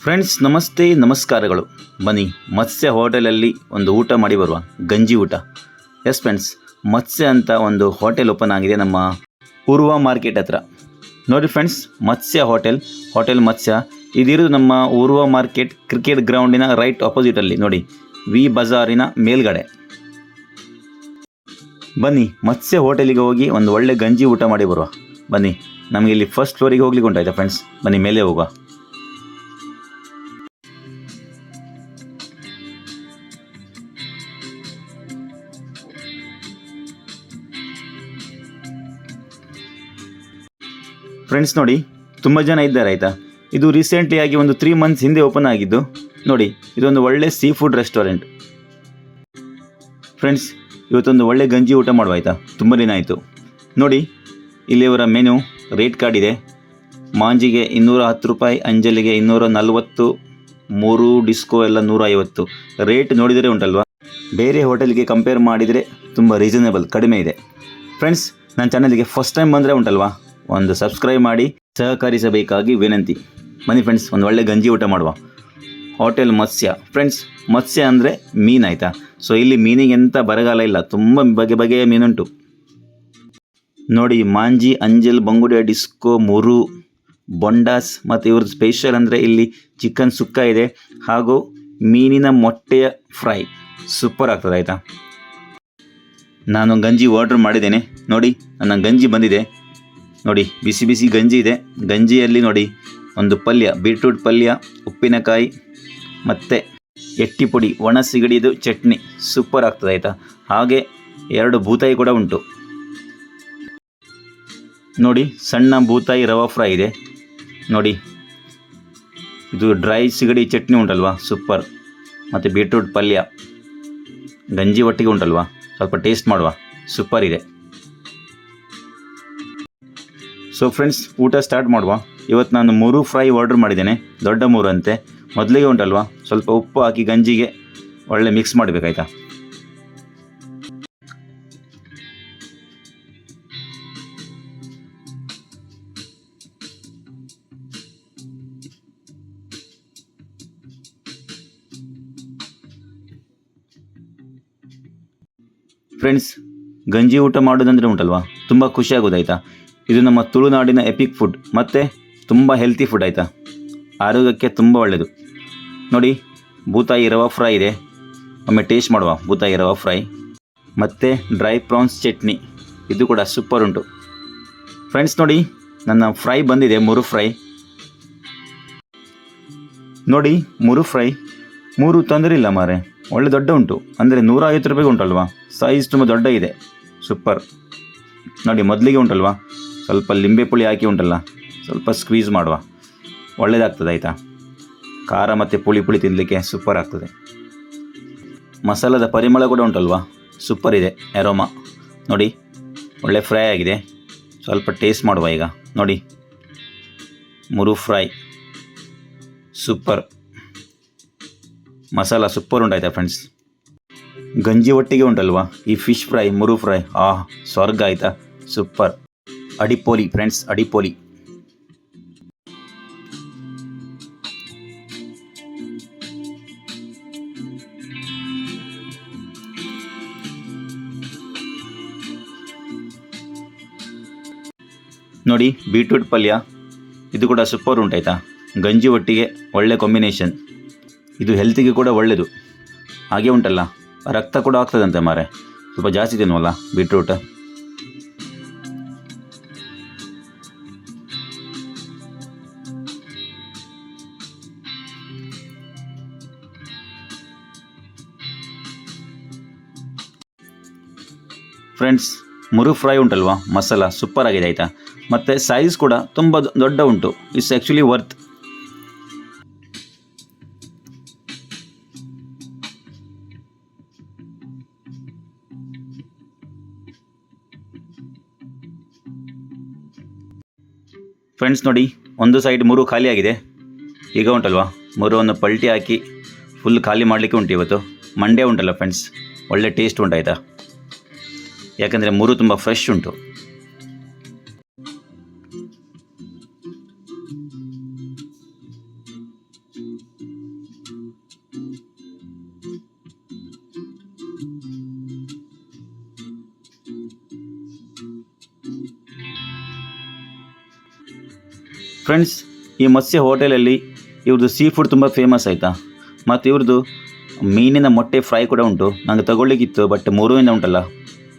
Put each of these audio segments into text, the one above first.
Friends ನಮಸ್ತೆ ನಮಸ್ಕಾರಗಳು. ಬನ್ನಿ ಮತ್ಸ್ಯ ಹೋಟೆಲಲ್ಲಿ ಒಂದು ಊಟ ಮಾಡಿ ಬರುವ, ಗಂಜಿ ಊಟ. ಎಸ್ ಫ್ರೆಂಡ್ಸ್, ಮತ್ಸ್ಯ ಅಂತ ಒಂದು ಹೋಟೆಲ್ ಓಪನ್ ಆಗಿದೆ ನಮ್ಮ ಉರ್ವ ಮಾರ್ಕೆಟ್ ಹತ್ರ. ನೋಡಿ ಫ್ರೆಂಡ್ಸ್, ಮತ್ಸ್ಯ ಹೋಟೆಲ್ ಮತ್ಸ್ಯ ಇದಿರೋದು ನಮ್ಮ ಉರ್ವ ಮಾರ್ಕೆಟ್ ಕ್ರಿಕೆಟ್ ಗ್ರೌಂಡಿನ ರೈಟ್ ಆಪೋಸಿಟಲ್ಲಿ ನೋಡಿ, ವಿ ಬಜಾರಿನ ಮೇಲ್ಗಡೆ. ಬನ್ನಿ ಮತ್ಸ್ಯ ಹೋಟೆಲಿಗೆ ಹೋಗಿ ಒಂದು ಒಳ್ಳೆ ಗಂಜಿ ಊಟ ಮಾಡಿ ಬರುವ. ಬನ್ನಿ, ನಮಗೆ ಇಲ್ಲಿ ಫಸ್ಟ್ ಫ್ಲೋರಿಗೆ ಹೋಗ್ಲಿಕ್ಕೆ ಉಂಟಾಯ್ತಾ ಫ್ರೆಂಡ್ಸ್. ಬನ್ನಿ ಮೇಲೆ ಹೋಗುವ. ಫ್ರೆಂಡ್ಸ್ ನೋಡಿ, ತುಂಬ ಜನ ಇದ್ದಾರೆ ಆಯಿತಾ. ಇದು ರೀಸೆಂಟ್ಲಿ ಆಗಿ ಒಂದು 3 ಮಂತ್ಸ್ ಹಿಂದೆ ಓಪನ್ ಆಗಿದ್ದು. ನೋಡಿ, ಇದೊಂದು ಒಳ್ಳೆ ಸೀ ಫುಡ್ ರೆಸ್ಟೋರೆಂಟ್. ಫ್ರೆಂಡ್ಸ್, ಇವತ್ತೊಂದು ಒಳ್ಳೆ ಗಂಜಿ ಊಟ ಮಾಡುವ ಆಯಿತಾ. ತುಂಬ ದಿನ ಆಯಿತು. ನೋಡಿ, ಇಲ್ಲಿ ಇವರ ಮೆನು ರೇಟ್ ಕಾರ್ಡ್ ಇದೆ. ಮಾಂಜಿಗೆ 210 ರೂಪಾಯಿ, ಅಂಜಲಿಗೆ 240, 3 ಡಿಸ್ಕೋ ಎಲ್ಲ 150. ರೇಟ್ ನೋಡಿದರೆ ಉಂಟಲ್ವಾ, ಬೇರೆ ಹೋಟೆಲ್ಗೆ ಕಂಪೇರ್ ಮಾಡಿದರೆ ತುಂಬ ರೀಸನೇಬಲ್, ಕಡಿಮೆ ಇದೆ. ಫ್ರೆಂಡ್ಸ್, ನನ್ನ ಚಾನಲ್ಗೆ ಫಸ್ಟ್ ಟೈಮ್ ಬಂದರೆ ಉಂಟಲ್ವಾ, ಒಂದು ಸಬ್ಸ್ಕ್ರೈಬ್ ಮಾಡಿ ಸಹಕರಿಸಬೇಕಾಗಿ ವಿನಂತಿ. ಬನ್ನಿ ಫ್ರೆಂಡ್ಸ್, ಒಂದು ಒಳ್ಳೆ ಗಂಜಿ ಊಟ ಮಾಡುವ. ಹೋಟೆಲ್ ಮತ್ಸ್ಯ. ಫ್ರೆಂಡ್ಸ್, ಮತ್ಸ್ಯ ಅಂದರೆ ಮೀನು ಆಯಿತಾ. ಸೊ ಇಲ್ಲಿ ಮೀನಿಗೆ ಎಂಥ ಬರಗಾಲ ಇಲ್ಲ, ತುಂಬ ಬಗೆಯ ಮೀನುಂಟು. ನೋಡಿ, ಮಾಂಜಿ, ಅಂಜಲ್, ಬಂಗುಡೆ, ಡಿಸ್ಕೋ, ಮುರು, ಬೊಂಡಾಸ್, ಮತ್ತು ಇವ್ರದ್ದು ಸ್ಪೆಷಲ್ ಅಂದರೆ ಇಲ್ಲಿ ಚಿಕನ್ ಸುಕ್ಕ ಇದೆ, ಹಾಗೂ ಮೀನಿನ ಮೊಟ್ಟೆಯ ಫ್ರೈ ಸೂಪರ್ ಆಗ್ತದೆ ಆಯಿತಾ. ನಾನು ಗಂಜಿ ಆರ್ಡ್ರ್ ಮಾಡಿದ್ದೇನೆ. ನೋಡಿ, ನನ್ನ ಗಂಜಿ ಬಂದಿದೆ. ನೋಡಿ, ಬಿಸಿ ಬಿಸಿ ಗಂಜಿ ಇದೆ. ಗಂಜಿಯಲ್ಲಿ ನೋಡಿ ಒಂದು ಪಲ್ಯ, ಬೀಟ್ರೂಟ್ ಪಲ್ಯ, ಉಪ್ಪಿನಕಾಯಿ ಮತ್ತು ಎಟ್ಟಿ ಪುಡಿ, ಒಣ ಸಿಗಡಿದು ಚಟ್ನಿ ಸೂಪರ್ ಆಗ್ತದೆ ಆಯಿತಾ. ಹಾಗೆ 2 ಬೂತಾಯಿ ಕೂಡ ಉಂಟು. ನೋಡಿ, ಸಣ್ಣ ಬೂತಾಯಿ ರವಾ ಫ್ರೈ ಇದೆ. ನೋಡಿ, ಇದು ಡ್ರೈ ಸಿಗಡಿ ಚಟ್ನಿ ಉಂಟಲ್ವಾ, ಸೂಪರ್. ಮತ್ತು ಬೀಟ್ರೂಟ್ ಪಲ್ಯ ಗಂಜಿ ಒಟ್ಟಿಗೆ ಉಂಟಲ್ವಾ, ಸ್ವಲ್ಪ ಟೇಸ್ಟ್ ಮಾಡುವ, ಸೂಪರ್ ಇದೆ. ಸೊ ಫ್ರೆಂಡ್ಸ್, ಊಟ ಸ್ಟಾರ್ಟ್ ಮಾಡುವ. ಇವತ್ತು ನಾನು 3 ಫ್ರೈ ಆರ್ಡ್ರ್ ಮಾಡಿದ್ದೇನೆ, ದೊಡ್ಡ 3 ಅಂತೆ. ಮೊದಲಿಗೆ ಉಂಟಲ್ವಾ, ಸ್ವಲ್ಪ ಉಪ್ಪು ಹಾಕಿ ಗಂಜಿಗೆ ಒಳ್ಳೆ ಮಿಕ್ಸ್ ಮಾಡಬೇಕಾಯ್ತಾ. ಫ್ರೆಂಡ್ಸ್, ಗಂಜಿ ಊಟ ಮಾಡೋದಂದರೆ ಉಂಟಲ್ವಾ, ತುಂಬ ಖುಷಿ ಆಗೋದಾಯ್ತಾ. ಇದು ನಮ್ಮ ತುಳುನಾಡಿನ ಎಪಿಕ್ ಫುಡ್ ಮತ್ತು ತುಂಬ ಹೆಲ್ತಿ ಫುಡ್ ಆಯಿತಾ, ಆರೋಗ್ಯಕ್ಕೆ ತುಂಬ ಒಳ್ಳೆಯದು. ನೋಡಿ, ಬೂತಾಯಿ ರವಾ ಫ್ರೈ ಇದೆ, ಒಮ್ಮೆ ಟೇಸ್ಟ್ ಮಾಡುವ. ಬೂತಾಯಿ ರವಾ ಫ್ರೈ ಮತ್ತು ಡ್ರೈ ಪ್ರಾನ್ಸ್ ಚಟ್ನಿ, ಇದು ಕೂಡ ಸೂಪರ್ ಉಂಟು. ಫ್ರೆಂಡ್ಸ್ ನೋಡಿ, ನನ್ನ ಫ್ರೈ ಬಂದಿದೆ, 3 ಫ್ರೈ. ನೋಡಿ, 3 ಫ್ರೈ 3 ತೊಂದರೆ ಇಲ್ಲ ಮಾರೆ, ಒಳ್ಳೆ ದೊಡ್ಡ ಉಂಟು. ಅಂದರೆ 150 ರೂಪಾಯಿಗೆ ಉಂಟಲ್ವಾ, ಸೈಜ್ ತುಂಬ ದೊಡ್ಡ ಇದೆ, ಸೂಪರ್. ನೋಡಿ, ಮೊದಲಿಗೆ ಉಂಟಲ್ವಾ, ಸ್ವಲ್ಪ ಲಿಂಬೆ ಪುಳಿ ಹಾಕಿ ಉಂಟಲ್ಲ, ಸ್ವಲ್ಪ ಸ್ಕ್ವೀಸ್ ಮಾಡುವ, ಒಳ್ಳೆಯದಾಗ್ತದೆ ಆಯಿತಾ. ಖಾರ ಮತ್ತು ಪುಳಿ ತಿನ್ನಲಿಕ್ಕೆ ಸೂಪರ್ ಆಗ್ತದೆ. ಮಸಾಲದ ಪರಿಮಳ ಕೂಡ ಉಂಟಲ್ವಾ, ಸೂಪರ್ ಇದೆ, ಎರೋಮಾ. ನೋಡಿ, ಒಳ್ಳೆ ಫ್ರೈ ಆಗಿದೆ. ಸ್ವಲ್ಪ ಟೇಸ್ಟ್ ಮಾಡುವ ಈಗ. ನೋಡಿ, 3 ಫ್ರೈ ಸೂಪರ್, ಮಸಾಲ ಸೂಪರ್ ಉಂಟಾಯ್ತಾ ಫ್ರೆಂಡ್ಸ್. ಗಂಜಿ ಒಟ್ಟಿಗೆ ಉಂಟಲ್ವಾ ಈ ಫಿಶ್ ಫ್ರೈ, 3 ಫ್ರೈ, ಸ್ವರ್ಗ ಆಯಿತಾ, ಸೂಪರ್. ಅಡಿಪೋಲಿ ಫ್ರೆಂಡ್ಸ್, ಅಡಿಪೋಲಿ. ನೋಡಿ, ಬೀಟ್ರೂಟ್ ಪಲ್ಯ, ಇದು ಕೂಡ ಸೂಪರ್ ಉಂಟಾಯ್ತಾ. ಗಂಜಿ ಒಟ್ಟಿಗೆ ಒಳ್ಳೆ ಕಾಂಬಿನೇಷನ್. ಇದು ಹೆಲ್ತಿಗೆ ಕೂಡ ಒಳ್ಳೆಯದು. ಹಾಗೆ ಉಂಟಲ್ಲ, ರಕ್ತ ಕೂಡ ಆಗ್ತದಂತೆ ಮಾರೆ, ಸ್ವಲ್ಪ ಜಾಸ್ತಿ ತಿನ್ನುವಲ್ಲ ಬೀಟ್ರೂಟ್. ಫ್ರೆಂಡ್ಸ್, 3 ಫ್ರೈ ಉಂಟಲ್ವಾ, ಮಸಾಲ ಸೂಪರ್ ಆಗಿದೆ ಆಯಿತಾ. ಮತ್ತು ಸೈಜ್ ಕೂಡ ತುಂಬ ದೊಡ್ಡ ಉಂಟು. It's actually worth. ಫ್ರೆಂಡ್ಸ್ ನೋಡಿ, ಒಂದು ಸೈಡ್ 3 ಖಾಲಿ ಆಗಿದೆ. ಈಗ ಉಂಟಲ್ವಾ, 3 ಪಲ್ಟಿ ಹಾಕಿ ಫುಲ್ ಖಾಲಿ ಮಾಡಲಿಕ್ಕೆ ಉಂಟು ಇವತ್ತು. ಮಂಡೇ ಉಂಟಲ್ಲ ಫ್ರೆಂಡ್ಸ್, ಒಳ್ಳೆ ಟೇಸ್ಟ್ ಉಂಟಾಯ್ತಾ, ಯಾಕಂದರೆ 3 ತುಂಬ ಫ್ರೆಶ್ ಉಂಟು. ಫ್ರೆಂಡ್ಸ್, ಈ ಮತ್ಸ್ಯ ಹೋಟೆಲಲ್ಲಿ ಇವ್ರದ್ದು ಸೀ ಫುಡ್ ತುಂಬ ಫೇಮಸ್ ಆಯಿತಾ. ಮತ್ತು ಇವ್ರದ್ದು ಮೀನಿನ ಮೊಟ್ಟೆ ಫ್ರೈ ಕೂಡ ಉಂಟು. ನನಗೆ ತಗೊಳ್ಳಿಕ್ಕಿತ್ತು, ಬಟ್ 3 ಉಂಟಲ್ಲ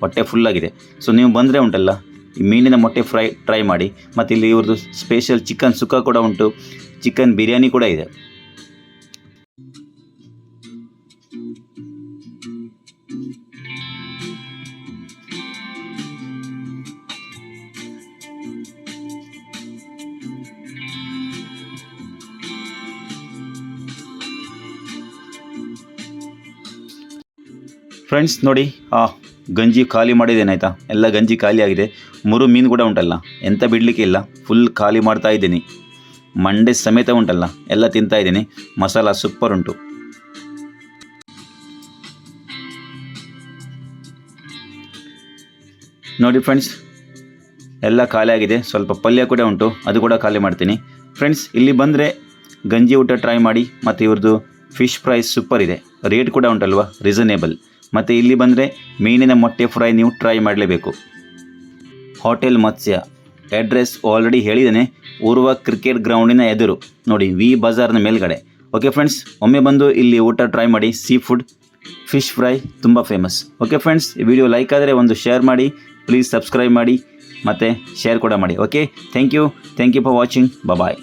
ಹೊಟ್ಟೆ ಫುಲ್ಲಾಗಿದೆ. ಸೊ ನೀವು ಬಂದರೆ ಉಂಟಲ್ಲ ಈ ಮೀನಿನ ಮೊಟ್ಟೆ ಫ್ರೈ ಟ್ರೈ ಮಾಡಿ. ಮತ್ತು ಇಲ್ಲಿ ಇವ್ರದ್ದು ಸ್ಪೆಷಲ್ ಚಿಕನ್ ಸುಕ್ಕ ಕೂಡ ಉಂಟು, ಚಿಕನ್ ಬಿರಿಯಾನಿ ಕೂಡ ಇದೆ. ಫ್ರೆಂಡ್ಸ್ ನೋಡಿ, ಗಂಜಿ ಖಾಲಿ ಮಾಡಿದ್ದೇನಾಯ್ತಾ. ಎಲ್ಲ ಗಂಜಿ ಖಾಲಿ ಆಗಿದೆ. 3 ಮೀನು ಕೂಡ ಉಂಟಲ್ಲ, ಎಂತ ಬಿಡಲಿಕ್ಕೆ ಇಲ್ಲ, ಫುಲ್ ಖಾಲಿ ಮಾಡ್ತಾ ಇದ್ದೀನಿ. ಮಂಡೆ ಸಮೇತ ಉಂಟಲ್ಲ, ಎಲ್ಲ ತಿಂತಾ ಇದ್ದೀನಿ. ಮಸಾಲ ಸೂಪರ್ ಉಂಟು. ನೋಡಿ ಫ್ರೆಂಡ್ಸ್, ಎಲ್ಲ ಖಾಲಿ ಆಗಿದೆ. ಸ್ವಲ್ಪ ಪಲ್ಯ ಕೂಡ ಉಂಟು, ಅದು ಕೂಡ ಖಾಲಿ ಮಾಡ್ತೀನಿ. ಫ್ರೆಂಡ್ಸ್, ಇಲ್ಲಿ ಬಂದರೆ ಗಂಜಿ ಊಟ ಟ್ರೈ ಮಾಡಿ. ಮತ್ತು ಇವ್ರದ್ದು ಫಿಶ್ ಫ್ರೈ ಸೂಪರ್ ಇದೆ, ರೇಟ್ ಕೂಡ ಉಂಟಲ್ವ ರೀಸನೇಬಲ್. ಮತ್ತು ಇಲ್ಲಿ ಬಂದರೆ ಮೀನಿನ ಮೊಟ್ಟೆ ಫ್ರೈ ನೀವು ಟ್ರೈ ಮಾಡಲೇಬೇಕು. ಹೋಟೆಲ್ ಮತ್ಸ್ಯ ಅಡ್ರೆಸ್ ಆಲ್ರೆಡಿ ಹೇಳಿದ್ದೇನೆ, ಊರ್ವ ಕ್ರಿಕೆಟ್ ಗ್ರೌಂಡಿನ ಎದುರು ನೋಡಿ, ವಿ ಬಜಾರ್ನ ಮೇಲ್ಗಡೆ. ಓಕೆ ಫ್ರೆಂಡ್ಸ್, ಒಮ್ಮೆ ಬಂದು ಇಲ್ಲಿ ಊಟ ಟ್ರೈ ಮಾಡಿ. ಸೀ ಫುಡ್ ಫಿಶ್ ಫ್ರೈ ತುಂಬ ಫೇಮಸ್. ಓಕೆ ಫ್ರೆಂಡ್ಸ್, ಈ ವಿಡಿಯೋ ಲೈಕ್ ಆದರೆ ಒಂದು ಶೇರ್ ಮಾಡಿ, ಪ್ಲೀಸ್ ಸಬ್ಸ್ಕ್ರೈಬ್ ಮಾಡಿ ಮತ್ತು ಶೇರ್ ಕೂಡ ಮಾಡಿ. Okay, thank you for watching. Bye.